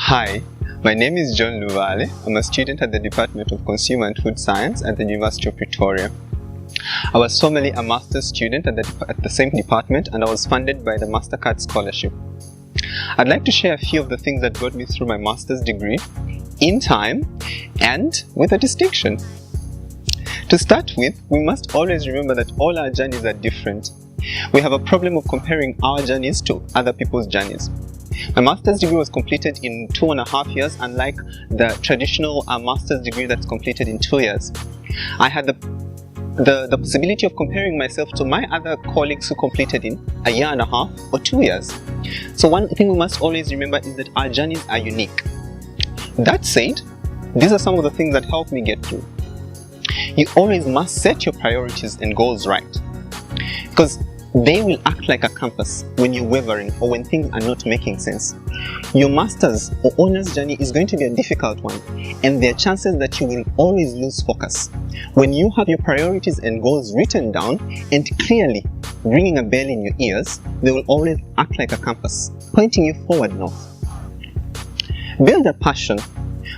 Hi, my name is John Lubaale. I'm a student at the Department of Consumer and Food Science at the University of Pretoria. I was formerly a master's student at the same department, and I was funded by the MasterCard scholarship. I'd like to share a few of the things that got me through my master's degree in time and with a distinction. To start with, we must always remember that all our journeys are different. We have a problem of comparing our journeys to other people's journeys. My master's degree was completed in 2.5 years, unlike the traditional master's degree that's completed in 2 years. I had the possibility of comparing myself to my other colleagues who completed in 1.5 years or 2 years. So one thing we must always remember is that our journeys are unique. That said, these are some of the things that helped me get through. You always must set your priorities and goals right, because they will act like a compass when you're wavering or when things are not making sense. Your master's or honors journey is going to be a difficult one, and there are chances that you will always lose focus. When you have your priorities and goals written down and clearly ringing a bell in your ears, they will always act like a compass, pointing you forward north. Build a passion.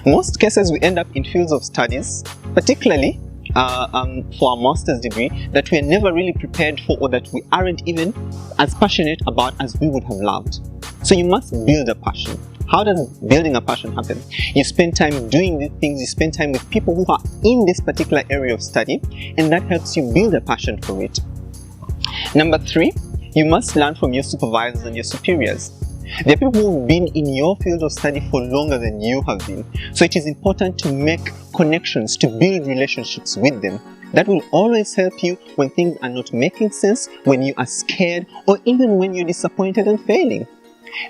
Most cases we end up in fields of studies, particularly for our master's degree, that we are never really prepared for, or that we aren't even as passionate about as we would have loved. So you must build a passion. How does building a passion happen? You spend time doing these things, you spend time with people who are in this particular area of study, and that helps you build a passion for it. Number 3, you must learn from your supervisors and your superiors. There are people who have been in your field of study for longer than you have been. So it is important to make connections, to build relationships with them. That will always help you when things are not making sense, when you are scared, or even when you're disappointed and failing.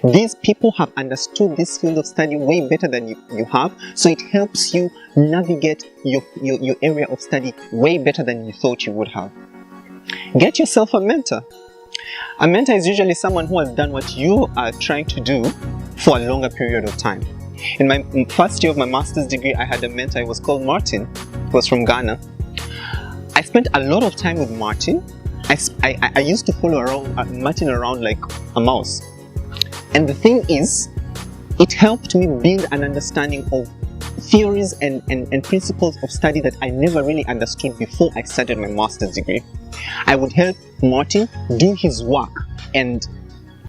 These people have understood this field of study way better than you have, so it helps you navigate your area of study way better than you thought you would have. Get yourself a mentor. A mentor is usually someone who has done what you are trying to do for a longer period of time. In my first year of my master's degree, I had a mentor. He was called Martin. He was from Ghana. I spent a lot of time with Martin. I used to follow Martin around like a mouse. And the thing is, it helped me build an understanding of theories and principles of study that I never really understood before I started my master's degree. I would help Martin do his work, and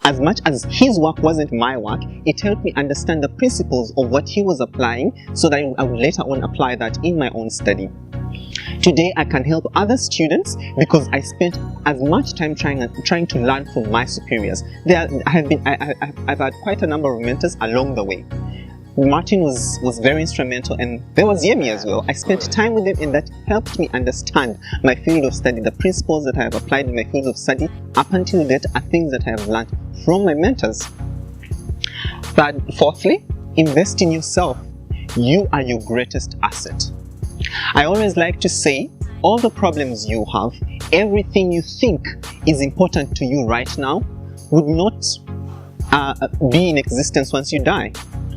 as much as his work wasn't my work, it helped me understand the principles of what he was applying, so that I would later on apply that in my own study. Today I can help other students because I spent as much time trying to learn from my superiors. I've had quite a number of mentors along the way. Martin was very instrumental, and there was Yemi as well. I spent time with them, and that helped me understand my field of study. The principles that I have applied in my field of study up until date are things that I have learned from my mentors. Fourthly, invest in yourself. You are your greatest asset. I always like to say, all the problems you have, everything you think is important to you right now, would not be in existence once you die.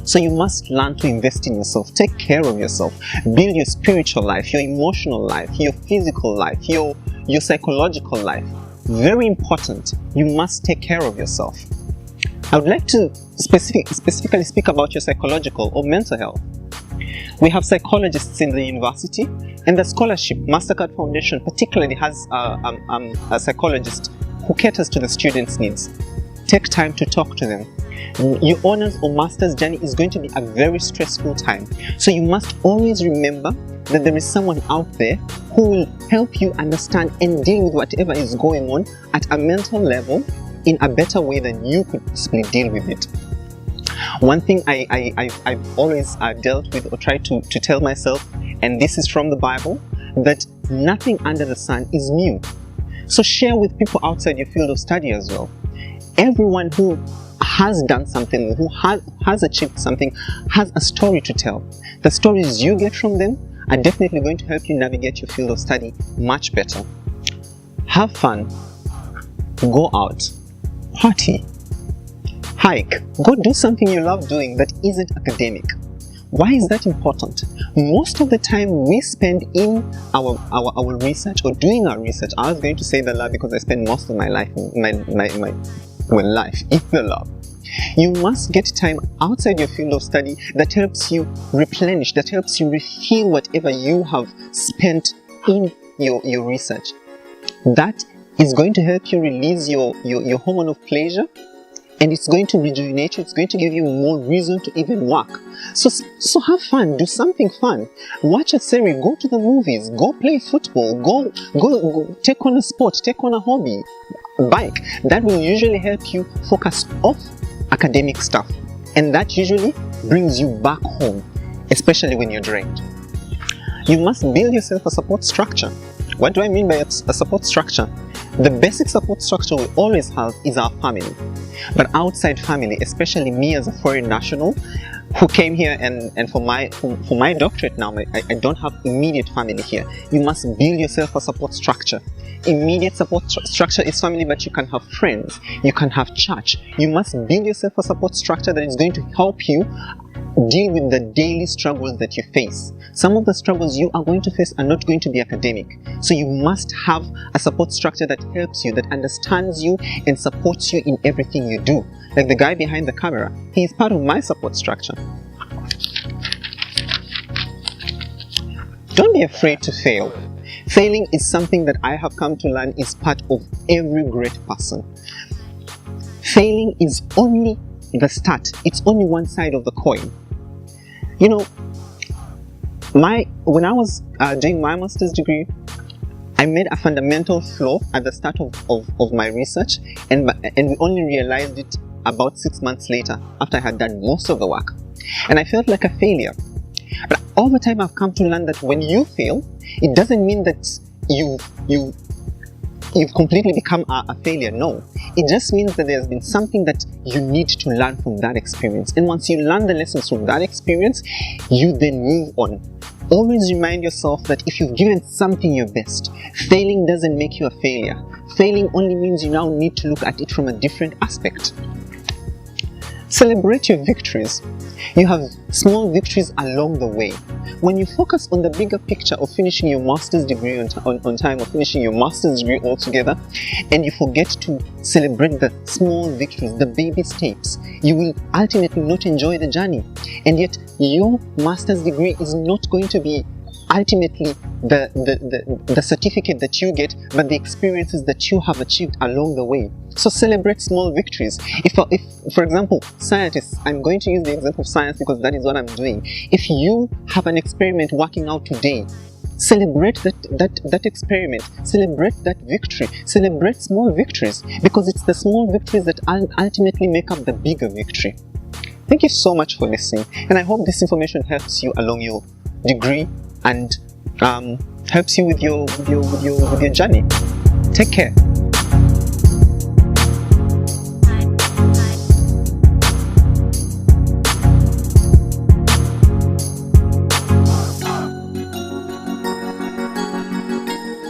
So you must learn to invest in yourself, take care of yourself, build your spiritual life, your emotional life, your physical life, your psychological life. Very important, you must take care of yourself. I would like to specifically speak about your psychological or mental health. We have psychologists in the university, and the scholarship, MasterCard Foundation particularly has a psychologist who caters to the students' needs. Take time to talk to them. Your honors or master's journey is going to be a very stressful time. So you must always remember that there is someone out there who will help you understand and deal with whatever is going on at a mental level in a better way than you could possibly deal with it. One thing I've always dealt with or tried to tell myself, and this is from the Bible, that nothing under the sun is new. So share with people outside your field of study as well. Everyone who has done something, who has achieved something, has a story to tell. The stories you get from them are definitely going to help you navigate your field of study much better. Have fun, go out, party, hike, go do something you love doing that isn't academic. Why is that important? Most of the time we spend in our research or doing our research, I was going to say the lab because I spend most of my life, my well, life in the lab. You must get time outside your field of study that helps you replenish, that helps you refill whatever you have spent in your research. That is going to help you release your hormone of pleasure, and it's going to rejuvenate you. It's going to give you more reason to even work. So have fun, do something fun. Watch a series, go to the movies, go play football, go take on a sport, take on a hobby, bike. That will usually help you focus off academic stuff, and that usually brings you back home, especially when you're drained. You must build yourself a support structure. What do I mean by a support structure? The basic support structure we always have is our family. But outside family, especially me as a foreign national who came here and for my doctorate now, I don't have immediate family here. You must build yourself a support structure. Immediate support structure is family, but you can have friends, you can have church. You must build yourself a support structure that is going to help you deal with the daily struggles that you face. Some of the struggles you are going to face are not going to be academic. So you must have a support structure that helps you, that understands you and supports you in everything you do. Like the guy behind the camera, he is part of my support structure. Don't be afraid to fail. Failing is something that I have come to learn is part of every great person. Failing is only the start. It's only one side of the coin. You know, when I was doing my master's degree, I made a fundamental flaw at the start of my research, and we only realized it about 6 months later, after I had done most of the work. And I felt like a failure. But over time I've come to learn that when you fail, it doesn't mean that you've completely become a failure. No, it just means that there's been something that you need to learn from that experience. And once you learn the lessons from that experience, you then move on. Always remind yourself that if you've given something your best, failing doesn't make you a failure. Failing only means you now need to look at it from a different aspect. Celebrate your victories. You have small victories along the way. When you focus on the bigger picture of finishing your master's degree on time, or finishing your master's degree altogether, and you forget to celebrate the small victories, the baby steps, you will ultimately not enjoy the journey. And yet your master's degree is not going to be ultimately the certificate that you get, but the experiences that you have achieved along the way. So celebrate small victories. If for example, scientists, I'm going to use the example of science because that is what I'm doing. If you have an experiment working out today, celebrate that experiment, celebrate that victory, celebrate small victories, because it's the small victories that ultimately make up the bigger victory. Thank you so much for listening, and I hope this information helps you along your degree and helps you with your journey. Take care.